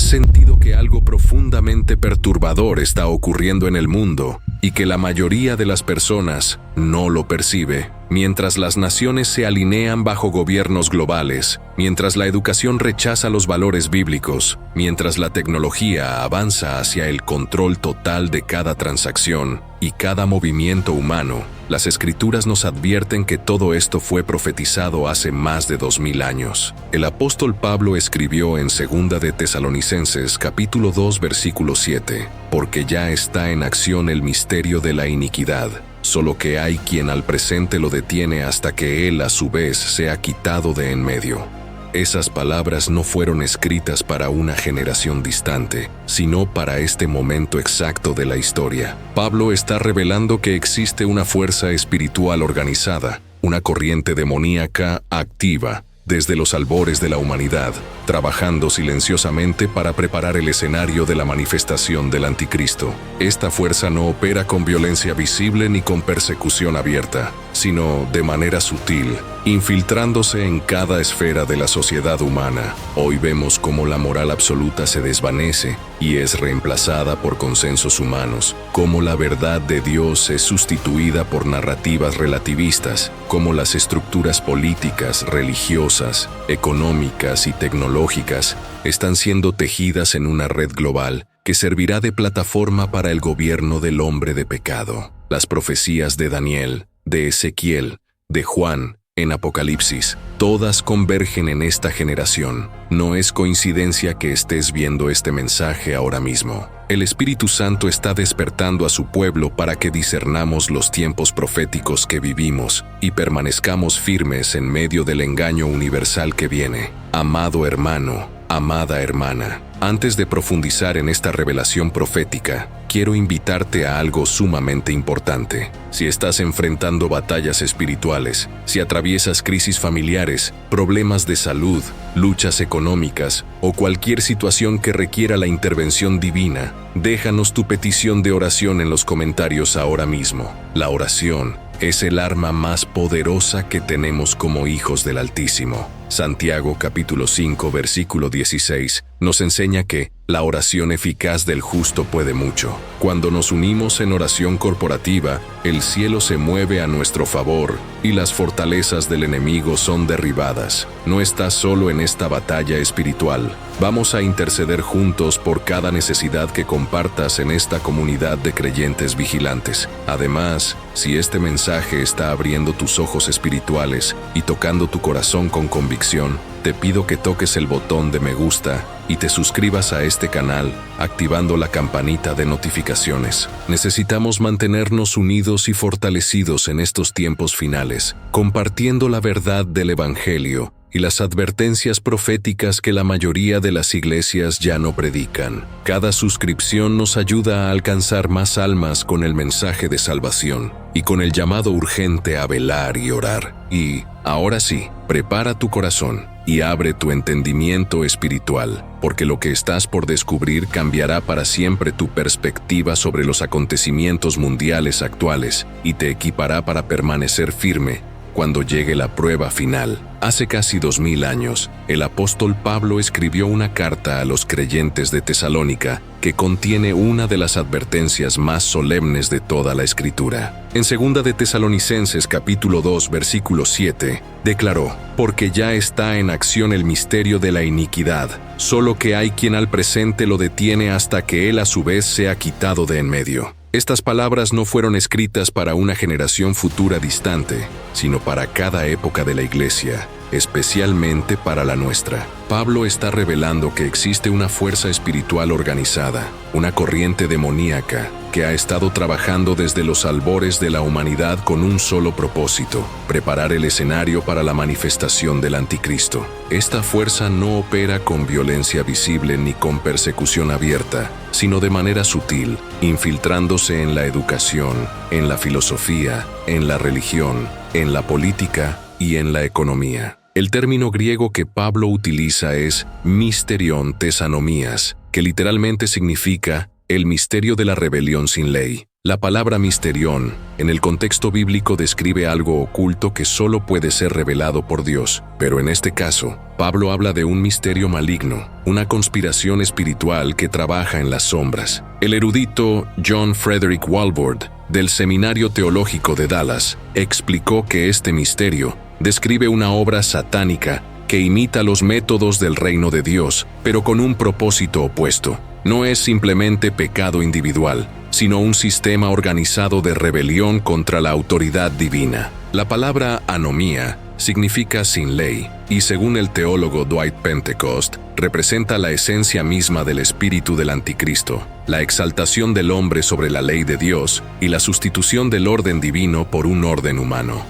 sentido que algo profundamente perturbador está ocurriendo en el mundo y que la mayoría de las personas no lo percibe? Mientras las naciones se alinean bajo gobiernos globales, mientras la educación rechaza los valores bíblicos, mientras la tecnología avanza hacia el control total de cada transacción y cada movimiento humano, las Escrituras nos advierten que todo esto fue profetizado hace más de 2000 años. El apóstol Pablo escribió en 2 de Tesalonicenses capítulo 2 versículo 7, porque ya está en acción el misterio de la iniquidad, solo que hay quien al presente lo detiene hasta que él a su vez sea quitado de en medio. Esas palabras no fueron escritas para una generación distante, sino para este momento exacto de la historia. Pablo está revelando que existe una fuerza espiritual organizada, una corriente demoníaca activa, desde los albores de la humanidad, trabajando silenciosamente para preparar el escenario de la manifestación del anticristo. Esta fuerza no opera con violencia visible ni con persecución abierta, sino de manera sutil, infiltrándose en cada esfera de la sociedad humana. Hoy vemos cómo la moral absoluta se desvanece y es reemplazada por consensos humanos, cómo la verdad de Dios es sustituida por narrativas relativistas, cómo las estructuras políticas, religiosas, económicas y tecnológicas están siendo tejidas en una red global que servirá de plataforma para el gobierno del hombre de pecado. Las profecías de Daniel, de Ezequiel, de Juan, en Apocalipsis, todas convergen en esta generación. No es coincidencia que estés viendo este mensaje ahora mismo. El Espíritu Santo está despertando a su pueblo para que discernamos los tiempos proféticos que vivimos y permanezcamos firmes en medio del engaño universal que viene. Amado hermano, amada hermana, antes de profundizar en esta revelación profética, quiero invitarte a algo sumamente importante. Si estás enfrentando batallas espirituales, si atraviesas crisis familiares, problemas de salud, luchas económicas o cualquier situación que requiera la intervención divina, déjanos tu petición de oración en los comentarios ahora mismo. La oración es el arma más poderosa que tenemos como hijos del Altísimo. Santiago capítulo 5 versículo 16 nos enseña que la oración eficaz del justo puede mucho. Cuando nos unimos en oración corporativa, el cielo se mueve a nuestro favor y las fortalezas del enemigo son derribadas. No estás solo en esta batalla espiritual. Vamos a interceder juntos por cada necesidad que compartas en esta comunidad de creyentes vigilantes. Además, si este mensaje está abriendo tus ojos espirituales y tocando tu corazón con convicción, te pido que toques el botón de me gusta y te suscribas a este canal, activando la campanita de notificaciones. Necesitamos mantenernos unidos y fortalecidos en estos tiempos finales, compartiendo la verdad del Evangelio y las advertencias proféticas que la mayoría de las iglesias ya no predican. Cada suscripción nos ayuda a alcanzar más almas con el mensaje de salvación y con el llamado urgente a velar y orar. Y, ahora sí, prepara tu corazón y abre tu entendimiento espiritual, porque lo que estás por descubrir cambiará para siempre tu perspectiva sobre los acontecimientos mundiales actuales y te equipará para permanecer firme cuando llegue la prueba final. Hace casi 2000 años, el apóstol Pablo escribió una carta a los creyentes de Tesalónica que contiene una de las advertencias más solemnes de toda la Escritura. En 2 de Tesalonicenses capítulo 2 versículo 7, declaró: porque ya está en acción el misterio de la iniquidad, solo que hay quien al presente lo detiene hasta que él a su vez sea quitado de en medio. Estas palabras no fueron escritas para una generación futura distante, sino para cada época de la Iglesia, especialmente para la nuestra. Pablo está revelando que existe una fuerza espiritual organizada, una corriente demoníaca que ha estado trabajando desde los albores de la humanidad con un solo propósito: preparar el escenario para la manifestación del anticristo. Esta fuerza no opera con violencia visible ni con persecución abierta, sino de manera sutil, infiltrándose en la educación, en la filosofía, en la religión, en la política y en la economía. El término griego que Pablo utiliza es misterion tesanomías, que literalmente significa el misterio de la rebelión sin ley. La palabra misterión, en el contexto bíblico, describe algo oculto que solo puede ser revelado por Dios, pero en este caso, Pablo habla de un misterio maligno, una conspiración espiritual que trabaja en las sombras. El erudito John Frederick Walvoord, del Seminario Teológico de Dallas, explicó que este misterio describe una obra satánica que imita los métodos del reino de Dios, pero con un propósito opuesto. No es simplemente pecado individual, sino un sistema organizado de rebelión contra la autoridad divina. La palabra anomía significa sin ley, y según el teólogo Dwight Pentecost, representa la esencia misma del espíritu del anticristo, la exaltación del hombre sobre la ley de Dios y la sustitución del orden divino por un orden humano.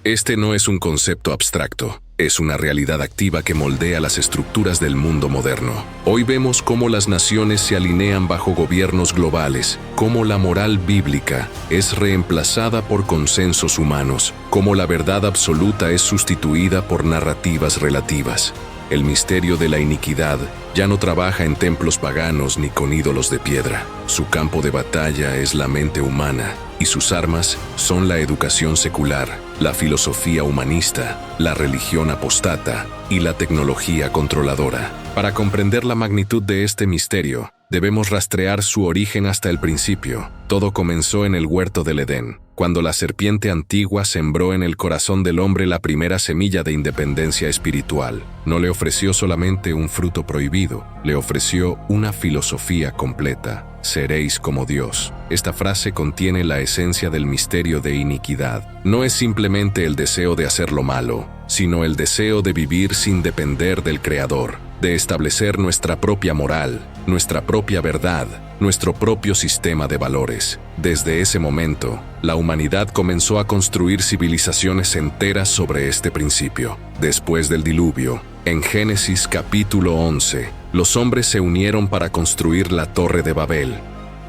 Este no es un concepto abstracto, es una realidad activa que moldea las estructuras del mundo moderno. Hoy vemos cómo las naciones se alinean bajo gobiernos globales, cómo la moral bíblica es reemplazada por consensos humanos, cómo la verdad absoluta es sustituida por narrativas relativas. El misterio de la iniquidad ya no trabaja en templos paganos ni con ídolos de piedra. Su campo de batalla es la mente humana, y sus armas son la educación secular, la filosofía humanista, la religión apostata y la tecnología controladora. Para comprender la magnitud de este misterio, debemos rastrear su origen hasta el principio. Todo comenzó en el huerto del Edén, cuando la serpiente antigua sembró en el corazón del hombre la primera semilla de independencia espiritual. No le ofreció solamente un fruto prohibido, le ofreció una filosofía completa. Seréis como Dios. Esta frase contiene la esencia del misterio de iniquidad. No es simplemente el deseo de hacer lo malo, sino el deseo de vivir sin depender del Creador, de establecer nuestra propia moral, nuestra propia verdad, nuestro propio sistema de valores. Desde ese momento, la humanidad comenzó a construir civilizaciones enteras sobre este principio. Después del diluvio, en Génesis capítulo 11, los hombres se unieron para construir la Torre de Babel.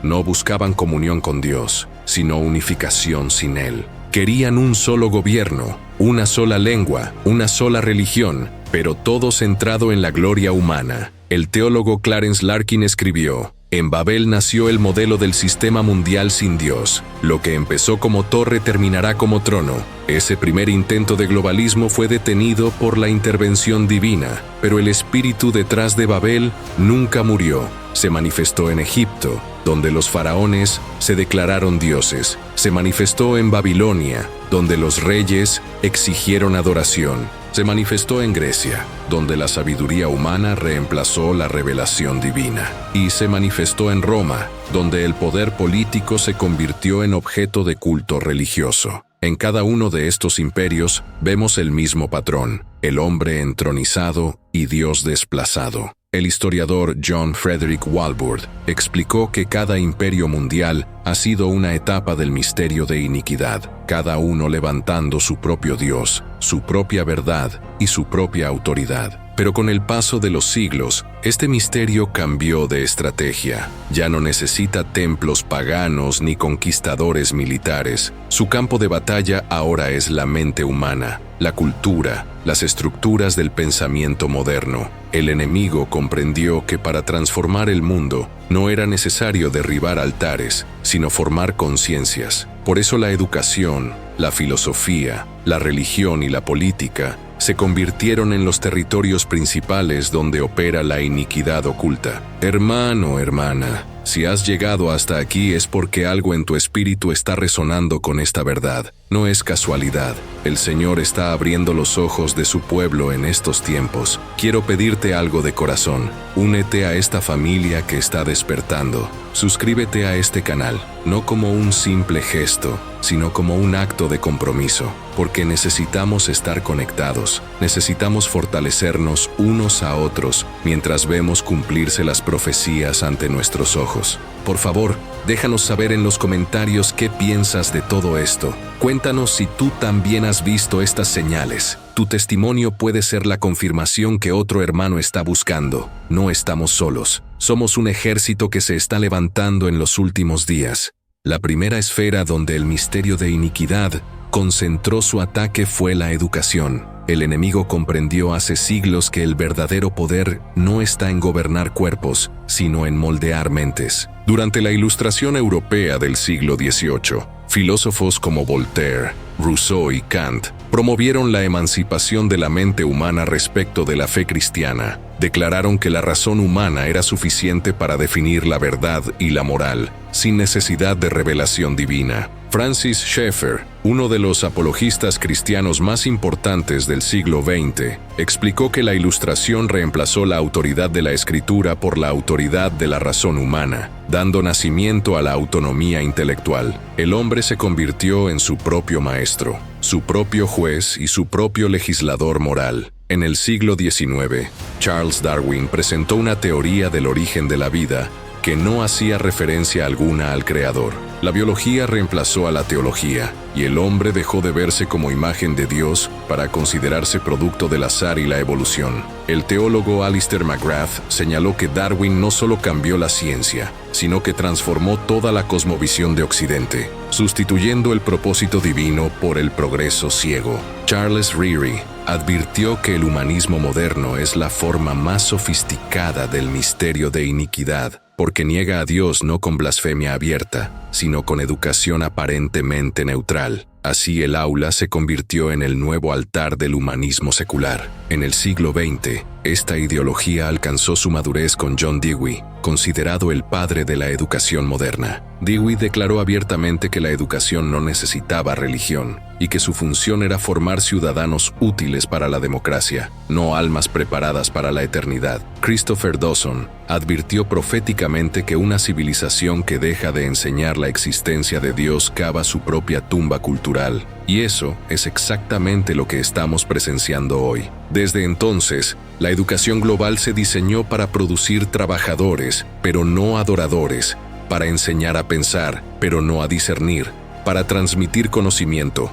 No buscaban comunión con Dios, sino unificación sin Él. Querían un solo gobierno, una sola lengua, una sola religión, pero todo centrado en la gloria humana. El teólogo Clarence Larkin escribió: en Babel nació el modelo del sistema mundial sin Dios. Lo que empezó como torre terminará como trono. Ese primer intento de globalismo fue detenido por la intervención divina, pero el espíritu detrás de Babel nunca murió. Se manifestó en Egipto, donde los faraones se declararon dioses. Se manifestó en Babilonia, donde los reyes exigieron adoración. Se manifestó en Grecia, donde la sabiduría humana reemplazó la revelación divina. Y se manifestó en Roma, donde el poder político se convirtió en objeto de culto religioso. En cada uno de estos imperios vemos el mismo patrón: el hombre entronizado y Dios desplazado. El historiador John Frederick Walvoord explicó que cada imperio mundial ha sido una etapa del misterio de iniquidad, cada uno levantando su propio Dios, su propia verdad y su propia autoridad. Pero con el paso de los siglos, este misterio cambió de estrategia. Ya no necesita templos paganos ni conquistadores militares. Su campo de batalla ahora es la mente humana, la cultura, las estructuras del pensamiento moderno. El enemigo comprendió que para transformar el mundo no era necesario derribar altares, sino formar conciencias. Por eso la educación, la filosofía, la religión y la política se convirtieron en los territorios principales donde opera la iniquidad oculta. Hermano, hermana, si has llegado hasta aquí es porque algo en tu espíritu está resonando con esta verdad. No es casualidad. El Señor está abriendo los ojos de su pueblo en estos tiempos. Quiero pedirte algo de corazón. Únete a esta familia que está despertando. Suscríbete a este canal, no como un simple gesto, sino como un acto de compromiso, porque necesitamos estar conectados, necesitamos fortalecernos unos a otros mientras vemos cumplirse las profecías ante nuestros ojos. Por favor, déjanos saber en los comentarios qué piensas de todo esto. Cuéntanos si tú también has visto estas señales. Tu testimonio puede ser la confirmación que otro hermano está buscando. No estamos solos. Somos un ejército que se está levantando en los últimos días. La primera esfera donde el misterio de iniquidad concentró su ataque fue la educación. El enemigo comprendió hace siglos que el verdadero poder no está en gobernar cuerpos, sino en moldear mentes. Durante la Ilustración europea del siglo XVIII, filósofos como Voltaire, Rousseau y Kant promovieron la emancipación de la mente humana respecto de la fe cristiana. Declararon que la razón humana era suficiente para definir la verdad y la moral, sin necesidad de revelación divina. Francis Schaeffer, uno de los apologistas cristianos más importantes del siglo XX, explicó que la Ilustración reemplazó la autoridad de la Escritura por la autoridad de la razón humana, dando nacimiento a la autonomía intelectual. El hombre se convirtió en su propio maestro, su propio juez y su propio legislador moral. En el siglo XIX, Charles Darwin presentó una teoría del origen de la vida que no hacía referencia alguna al creador. La biología reemplazó a la teología, y el hombre dejó de verse como imagen de Dios para considerarse producto del azar y la evolución. El teólogo Alister McGrath señaló que Darwin no solo cambió la ciencia, sino que transformó toda la cosmovisión de Occidente, sustituyendo el propósito divino por el progreso ciego. Charles Ryrie advirtió que el humanismo moderno es la forma más sofisticada del misterio de iniquidad, porque niega a Dios no con blasfemia abierta, sino con educación aparentemente neutral. Así el aula se convirtió en el nuevo altar del humanismo secular. En el siglo XX, esta ideología alcanzó su madurez con John Dewey, considerado el padre de la educación moderna. Dewey declaró abiertamente que la educación no necesitaba religión y que su función era formar ciudadanos útiles para la democracia, no almas preparadas para la eternidad. Christopher Dawson advirtió proféticamente que una civilización que deja de enseñar la existencia de Dios cava su propia tumba cultural, y eso es exactamente lo que estamos presenciando hoy. Desde entonces, la educación global se diseñó para producir trabajadores, pero no adoradores, para enseñar a pensar, pero no a discernir, para transmitir conocimiento,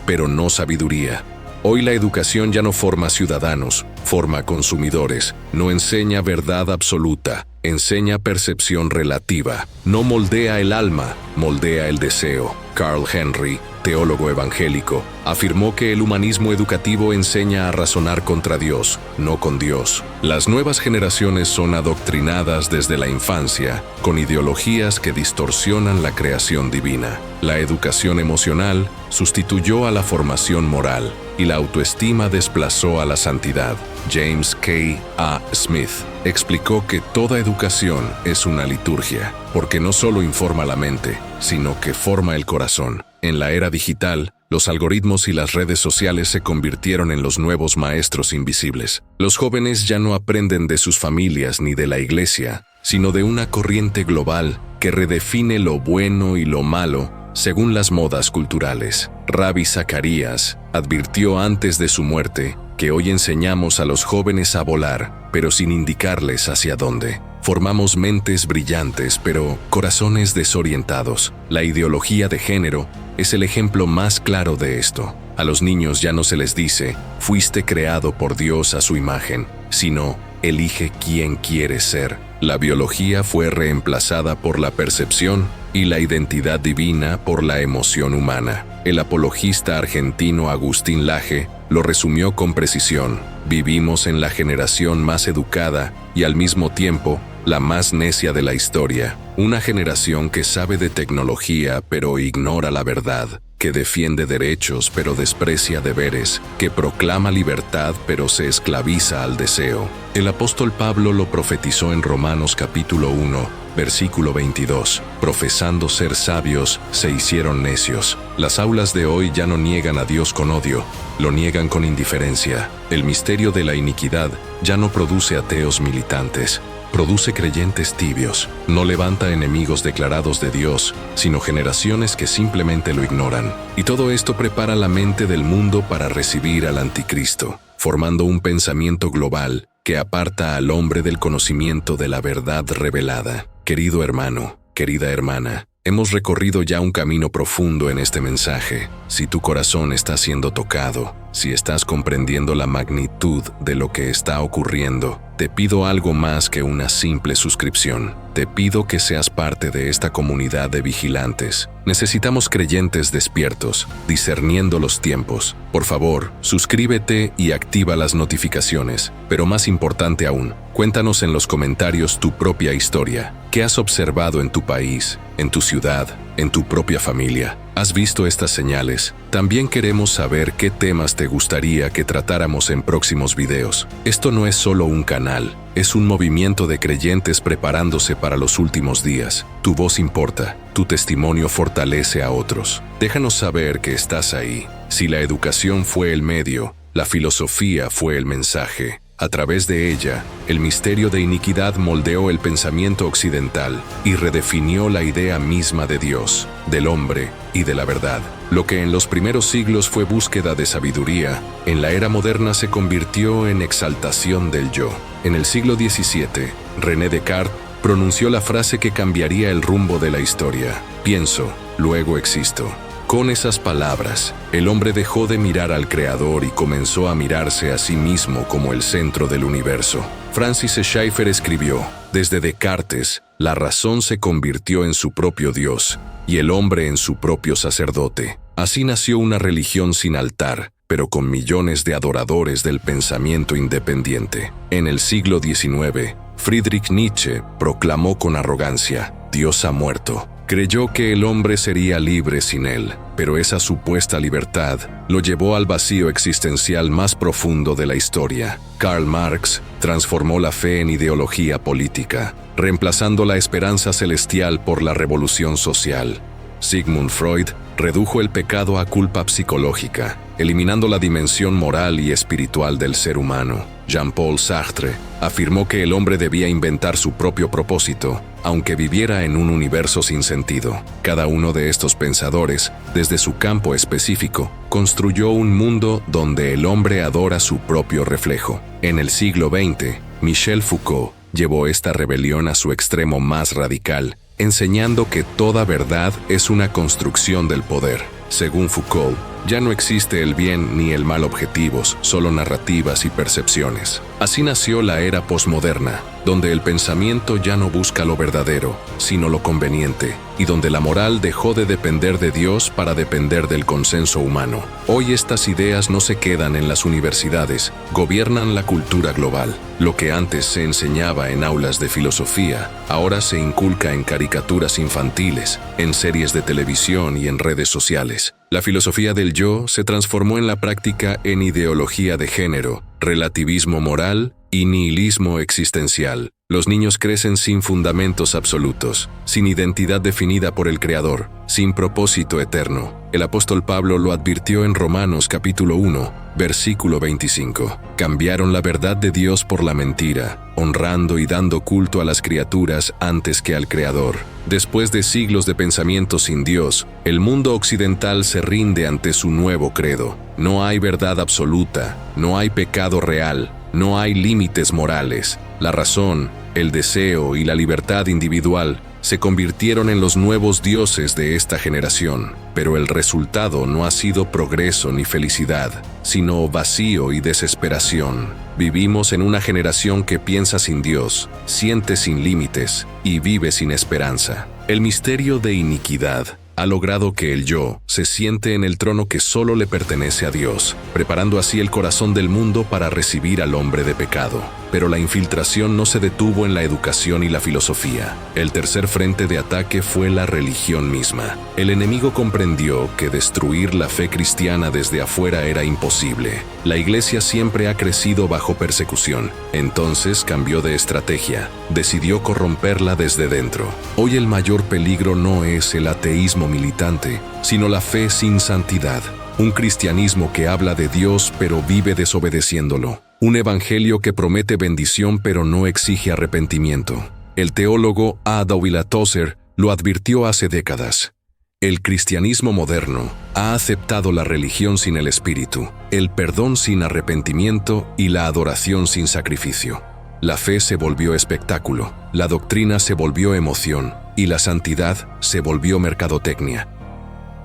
pero no sabiduría. Hoy la educación ya no forma ciudadanos, forma consumidores, no enseña verdad absoluta, enseña percepción relativa, no moldea el alma, moldea el deseo. Carl Henry, teólogo evangélico, afirmó que el humanismo educativo enseña a razonar contra Dios, no con Dios. Las nuevas generaciones son adoctrinadas desde la infancia con ideologías que distorsionan la creación divina. La educación emocional sustituyó a la formación moral y la autoestima desplazó a la santidad. James K. Smith explicó que toda educación es una liturgia, porque no solo informa la mente, sino que forma el corazón. En la era digital, los algoritmos y las redes sociales se convirtieron en los nuevos maestros invisibles. Los jóvenes ya no aprenden de sus familias ni de la iglesia, sino de una corriente global que redefine lo bueno y lo malo según las modas culturales. Rabbi Zacarías advirtió antes de su muerte que hoy enseñamos a los jóvenes a volar, pero sin indicarles hacia dónde. Formamos mentes brillantes, pero corazones desorientados. La ideología de género es el ejemplo más claro de esto. A los niños ya no se les dice, fuiste creado por Dios a su imagen, sino, elige quién quieres ser. La biología fue reemplazada por la percepción y la identidad divina por la emoción humana. El apologista argentino Agustín Laje lo resumió con precisión. Vivimos en la generación más educada y al mismo tiempo la más necia de la historia. Una generación que sabe de tecnología pero ignora la verdad, que defiende derechos pero desprecia deberes, que proclama libertad pero se esclaviza al deseo. El apóstol Pablo lo profetizó en Romanos capítulo 1, versículo 22. Profesando ser sabios, se hicieron necios. Las aulas de hoy ya no niegan a Dios con odio, lo niegan con indiferencia. El misterio de la iniquidad ya no produce ateos militantes, produce creyentes tibios. No levanta enemigos declarados de Dios, sino generaciones que simplemente lo ignoran. Y todo esto prepara la mente del mundo para recibir al anticristo, formando un pensamiento global que aparta al hombre del conocimiento de la verdad revelada. Querido hermano, querida hermana, hemos recorrido ya un camino profundo en este mensaje. Si tu corazón está siendo tocado, Si estás comprendiendo la magnitud de lo que está ocurriendo, te pido algo más que una simple suscripción. Te pido que seas parte de esta comunidad de vigilantes. Necesitamos creyentes despiertos, discerniendo los tiempos. Por favor, suscríbete y activa las notificaciones. Pero más importante aún, cuéntanos en los comentarios tu propia historia. ¿Qué has observado en tu país, en tu ciudad, en tu propia familia? ¿Has visto estas señales? También queremos saber qué temas te gustaría que tratáramos en próximos videos. Esto no es solo un canal, es un movimiento de creyentes preparándose para los últimos días. Tu voz importa, tu testimonio fortalece a otros. Déjanos saber que estás ahí. Si la educación fue el medio, la filosofía fue el mensaje. A través de ella, el misterio de iniquidad moldeó el pensamiento occidental y redefinió la idea misma de Dios, del hombre y de la verdad. Lo que en los primeros siglos fue búsqueda de sabiduría, en la era moderna se convirtió en exaltación del yo. En el siglo XVII, René Descartes pronunció la frase que cambiaría el rumbo de la historia: pienso, luego existo. Con esas palabras, el hombre dejó de mirar al Creador y comenzó a mirarse a sí mismo como el centro del universo. Francis Schaeffer escribió: desde Descartes, la razón se convirtió en su propio Dios y el hombre en su propio sacerdote. Así nació una religión sin altar, pero con millones de adoradores del pensamiento independiente. En el siglo XIX, Friedrich Nietzsche proclamó con arrogancia: Dios ha muerto. Creyó que el hombre sería libre sin él, pero esa supuesta libertad lo llevó al vacío existencial más profundo de la historia. Karl Marx transformó la fe en ideología política, reemplazando la esperanza celestial por la revolución social. Sigmund Freud redujo el pecado a culpa psicológica, eliminando la dimensión moral y espiritual del ser humano. Jean-Paul Sartre afirmó que el hombre debía inventar su propio propósito, aunque viviera en un universo sin sentido. Cada uno de estos pensadores, desde su campo específico, construyó un mundo donde el hombre adora su propio reflejo. En el siglo XX, Michel Foucault llevó esta rebelión a su extremo más radical, enseñando que toda verdad es una construcción del poder. Según Foucault, ya no existe el bien ni el mal objetivos, solo narrativas y percepciones. Así nació la era posmoderna, donde el pensamiento ya no busca lo verdadero, sino lo conveniente, y donde la moral dejó de depender de Dios para depender del consenso humano. Hoy estas ideas no se quedan en las universidades, gobiernan la cultura global. Lo que antes se enseñaba en aulas de filosofía, ahora se inculca en caricaturas infantiles, en series de televisión y en redes sociales. La filosofía del yo se transformó en la práctica en ideología de género, relativismo moral y nihilismo existencial. Los niños crecen sin fundamentos absolutos, sin identidad definida por el Creador, sin propósito eterno. El apóstol Pablo lo advirtió en Romanos capítulo 1, versículo 25. Cambiaron la verdad de Dios por la mentira, honrando y dando culto a las criaturas antes que al Creador. Después de siglos de pensamiento sin Dios, el mundo occidental se rinde ante su nuevo credo. No hay verdad absoluta, no hay pecado real, no hay límites morales. La razón, el deseo y la libertad individual se convirtieron en los nuevos dioses de esta generación, pero el resultado no ha sido progreso ni felicidad, sino vacío y desesperación. Vivimos en una generación que piensa sin Dios, siente sin límites y vive sin esperanza. El misterio de iniquidad ha logrado que el yo se siente en el trono que solo le pertenece a Dios, preparando así el corazón del mundo para recibir al hombre de pecado. Pero la infiltración no se detuvo en la educación y la filosofía. El tercer frente de ataque fue la religión misma. El enemigo comprendió que destruir la fe cristiana desde afuera era imposible. La iglesia siempre ha crecido bajo persecución. Entonces cambió de estrategia. Decidió corromperla desde dentro. Hoy el mayor peligro no es el ateísmo militante, sino la fe sin santidad. Un cristianismo que habla de Dios pero vive desobedeciéndolo. Un evangelio que promete bendición pero no exige arrepentimiento. El teólogo A. W. Tozer lo advirtió hace décadas. El cristianismo moderno ha aceptado la religión sin el espíritu, el perdón sin arrepentimiento y la adoración sin sacrificio. La fe se volvió espectáculo, la doctrina se volvió emoción y la santidad se volvió mercadotecnia.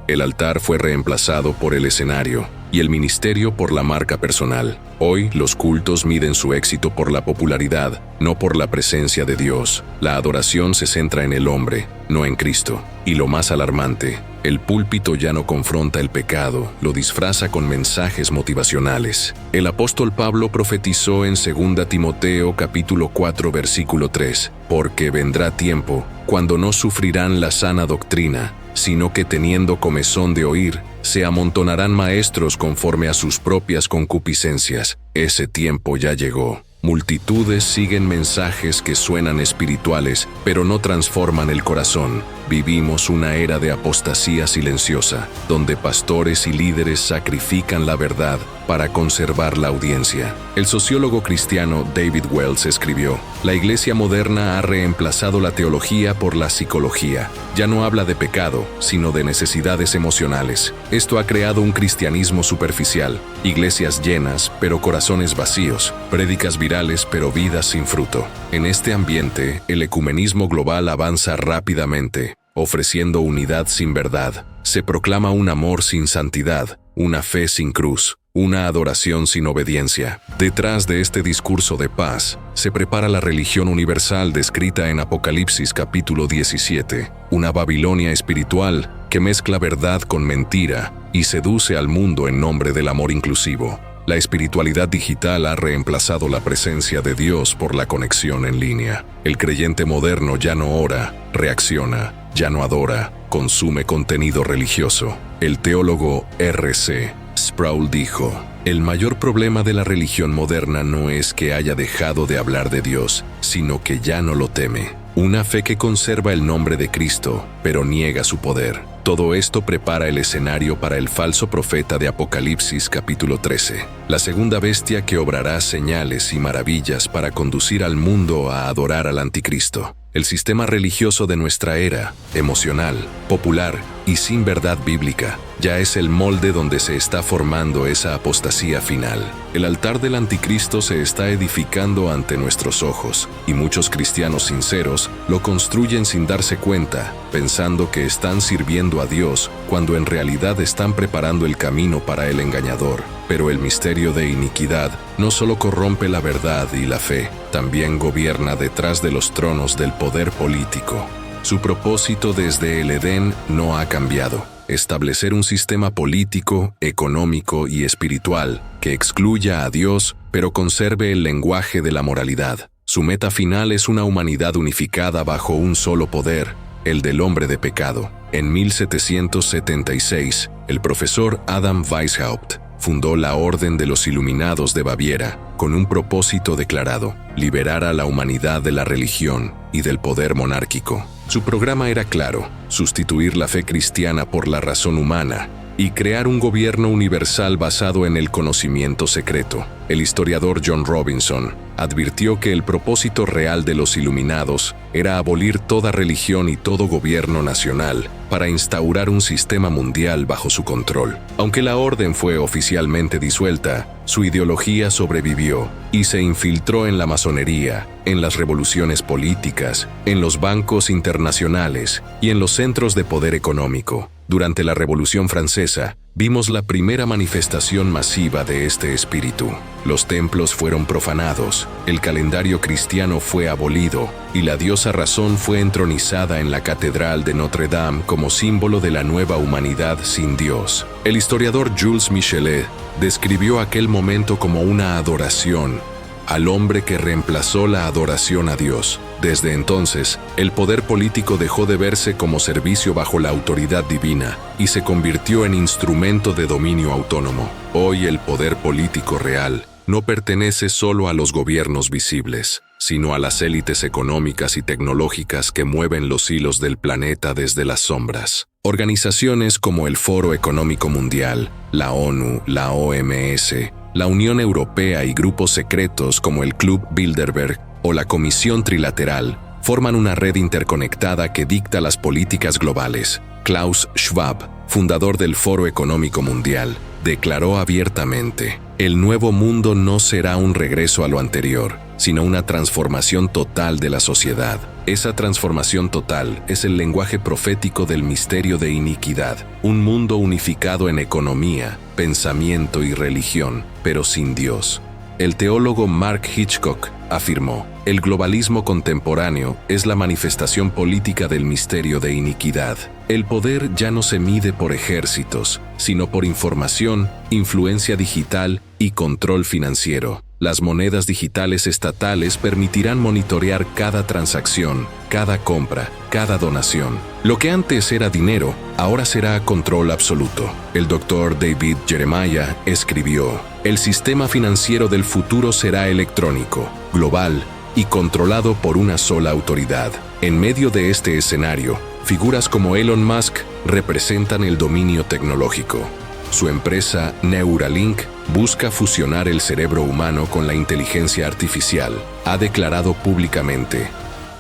El altar fue reemplazado por el escenario y el ministerio por la marca personal. Hoy, los cultos miden su éxito por la popularidad, no por la presencia de Dios. La adoración se centra en el hombre, no en Cristo. Y lo más alarmante, el púlpito ya no confronta el pecado, lo disfraza con mensajes motivacionales. El apóstol Pablo profetizó en 2 Timoteo capítulo 4 versículo 3, «Porque vendrá tiempo cuando no sufrirán la sana doctrina, sino que teniendo comezón de oír, se amontonarán maestros conforme a sus propias concupiscencias». Ese tiempo ya llegó. Multitudes siguen mensajes que suenan espirituales, pero no transforman el corazón. Vivimos una era de apostasía silenciosa, donde pastores y líderes sacrifican la verdad para conservar la audiencia. El sociólogo cristiano David Wells escribió: «La iglesia moderna ha reemplazado la teología por la psicología. Ya no habla de pecado, sino de necesidades emocionales. Esto ha creado un cristianismo superficial, iglesias llenas, pero corazones vacíos, prédicas virales, pero vidas sin fruto». En este ambiente, el ecumenismo global avanza rápidamente, ofreciendo unidad sin verdad. Se proclama un amor sin santidad, una fe sin cruz, una adoración sin obediencia. Detrás de este discurso de paz, se prepara la religión universal descrita en Apocalipsis capítulo 17, una Babilonia espiritual que mezcla verdad con mentira y seduce al mundo en nombre del amor inclusivo. La espiritualidad digital ha reemplazado la presencia de Dios por la conexión en línea. El creyente moderno ya no ora, reacciona, ya no adora, consume contenido religioso. El teólogo R.C. Sproul dijo: «El mayor problema de la religión moderna no es que haya dejado de hablar de Dios, sino que ya no lo teme. Una fe que conserva el nombre de Cristo, pero niega su poder». Todo esto prepara el escenario para el falso profeta de Apocalipsis capítulo 13, la segunda bestia que obrará señales y maravillas para conducir al mundo a adorar al anticristo. El sistema religioso de nuestra era, emocional, popular y sin verdad bíblica, ya es el molde donde se está formando esa apostasía final. El altar del anticristo se está edificando ante nuestros ojos, y muchos cristianos sinceros lo construyen sin darse cuenta, pensando que están sirviendo a Dios, cuando en realidad están preparando el camino para el engañador. Pero el misterio de iniquidad no solo corrompe la verdad y la fe, también gobierna detrás de los tronos del poder político. Su propósito desde el Edén no ha cambiado: establecer un sistema político, económico y espiritual que excluya a Dios, pero conserve el lenguaje de la moralidad. Su meta final es una humanidad unificada bajo un solo poder, el del hombre de pecado. En 1776, el profesor Adam Weishaupt fundó la Orden de los Iluminados de Baviera, con un propósito declarado: liberar a la humanidad de la religión y del poder monárquico. Su programa era claro: sustituir la fe cristiana por la razón humana y crear un gobierno universal basado en el conocimiento secreto. El historiador John Robinson advirtió que el propósito real de los Iluminados era abolir toda religión y todo gobierno nacional para instaurar un sistema mundial bajo su control. Aunque la orden fue oficialmente disuelta, su ideología sobrevivió y se infiltró en la masonería, en las revoluciones políticas, en los bancos internacionales y en los centros de poder económico. Durante la Revolución Francesa, vimos la primera manifestación masiva de este espíritu. Los templos fueron profanados, el calendario cristiano fue abolido y la diosa Razón fue entronizada en la Catedral de Notre Dame como símbolo de la nueva humanidad sin Dios. El historiador Jules Michelet describió aquel momento como una adoración al hombre que reemplazó la adoración a Dios. Desde entonces, el poder político dejó de verse como servicio bajo la autoridad divina y se convirtió en instrumento de dominio autónomo. Hoy el poder político real no pertenece solo a los gobiernos visibles, sino a las élites económicas y tecnológicas que mueven los hilos del planeta desde las sombras. Organizaciones como el Foro Económico Mundial, la ONU, la OMS, la Unión Europea y grupos secretos como el Club Bilderberg o la Comisión Trilateral forman una red interconectada que dicta las políticas globales. Klaus Schwab, fundador del Foro Económico Mundial, declaró abiertamente: «El nuevo mundo no será un regreso a lo anterior, sino una transformación total de la sociedad. Esa transformación total es el lenguaje profético del misterio de iniquidad, un mundo unificado en economía, pensamiento y religión, pero sin Dios. El teólogo Mark Hitchcock afirmó: el globalismo contemporáneo es la manifestación política del misterio de iniquidad. El poder ya no se mide por ejércitos, sino por información, influencia digital y control financiero. Las monedas digitales estatales permitirán monitorear cada transacción, cada compra, cada donación. Lo que antes era dinero, ahora será control absoluto. El doctor David Jeremiah escribió: el sistema financiero del futuro será electrónico, global y controlado por una sola autoridad. En medio de este escenario, figuras como Elon Musk representan el dominio tecnológico. Su empresa Neuralink busca fusionar el cerebro humano con la inteligencia artificial. Ha declarado públicamente: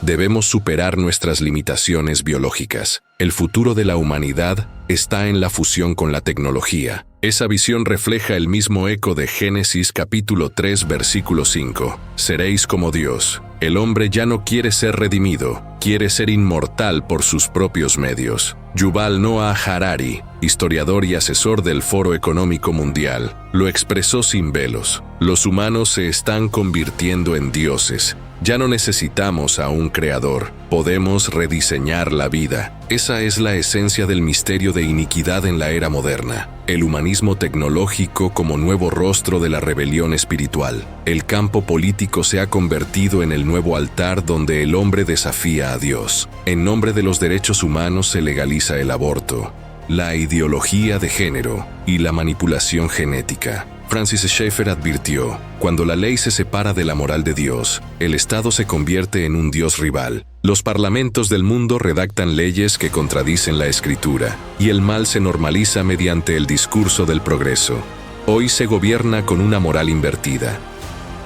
debemos superar nuestras limitaciones biológicas. El futuro de la humanidad está en la fusión con la tecnología. Esa visión refleja el mismo eco de Génesis capítulo 3 versículo 5. Seréis como Dios. El hombre ya no quiere ser redimido, quiere ser inmortal por sus propios medios. Yuval Noah Harari, historiador y asesor del Foro Económico Mundial, lo expresó sin velos: los humanos se están convirtiendo en dioses. Ya no necesitamos a un creador, podemos rediseñar la vida. Esa es la esencia del misterio de iniquidad en la era moderna. El humanismo tecnológico como nuevo rostro de la rebelión espiritual. El campo político se ha convertido en el nuevo altar donde el hombre desafía a Dios. En nombre de los derechos humanos se legaliza el aborto, la ideología de género y la manipulación genética. Francis Schaeffer advirtió: cuando la ley se separa de la moral de Dios, el Estado se convierte en un Dios rival. Los parlamentos del mundo redactan leyes que contradicen la Escritura, y el mal se normaliza mediante el discurso del progreso. Hoy se gobierna con una moral invertida.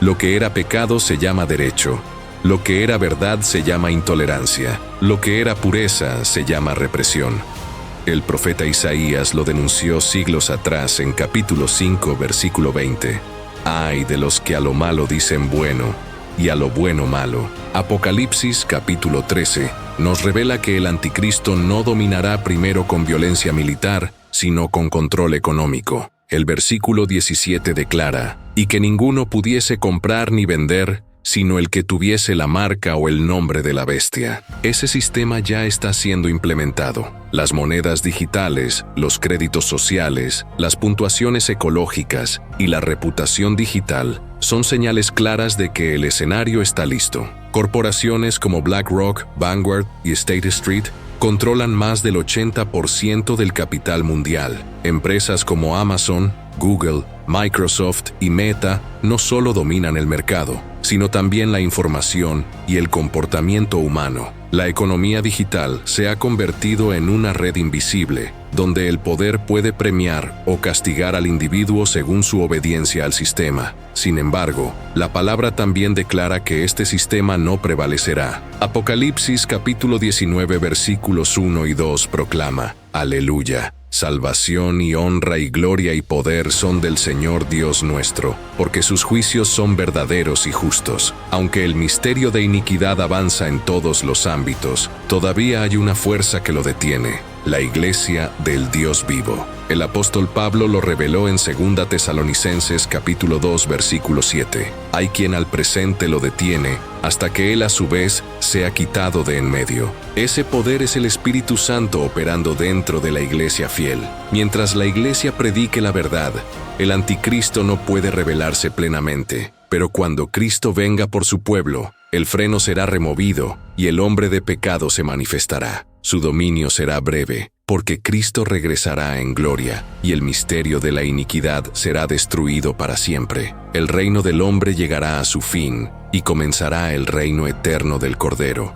Lo que era pecado se llama derecho. Lo que era verdad se llama intolerancia. Lo que era pureza se llama represión. El profeta Isaías lo denunció siglos atrás en capítulo 5, versículo 20. Ay de los que a lo malo dicen bueno, y a lo bueno malo. Apocalipsis capítulo 13 nos revela que el anticristo no dominará primero con violencia militar, sino con control económico. El versículo 17 declara: y que ninguno pudiese comprar ni vender, sino el que tuviese la marca o el nombre de la bestia. Ese sistema ya está siendo implementado. Las monedas digitales, los créditos sociales, las puntuaciones ecológicas y la reputación digital son señales claras de que el escenario está listo. Corporaciones como BlackRock, Vanguard y State Street controlan más del 80% del capital mundial. Empresas como Amazon, Google, Microsoft y Meta no solo dominan el mercado, sino también la información y el comportamiento humano. La economía digital se ha convertido en una red invisible, donde el poder puede premiar o castigar al individuo según su obediencia al sistema. Sin embargo, la palabra también declara que este sistema no prevalecerá. Apocalipsis capítulo 19 versículos 1 y 2 proclama: Aleluya. Salvación y honra y gloria y poder son del Señor Dios nuestro, porque sus juicios son verdaderos y justos. Aunque el misterio de iniquidad avanza en todos los ámbitos, todavía hay una fuerza que lo detiene: la Iglesia del Dios vivo. El apóstol Pablo lo reveló en 2 Tesalonicenses capítulo 2 versículo 7. Hay quien al presente lo detiene, hasta que él a su vez sea quitado de en medio. Ese poder es el Espíritu Santo operando dentro de la Iglesia fiel. Mientras la Iglesia predique la verdad, el anticristo no puede revelarse plenamente. Pero cuando Cristo venga por su pueblo, el freno será removido y el hombre de pecado se manifestará. Su dominio será breve, porque Cristo regresará en gloria, y el misterio de la iniquidad será destruido para siempre. El reino del hombre llegará a su fin, y comenzará el reino eterno del Cordero.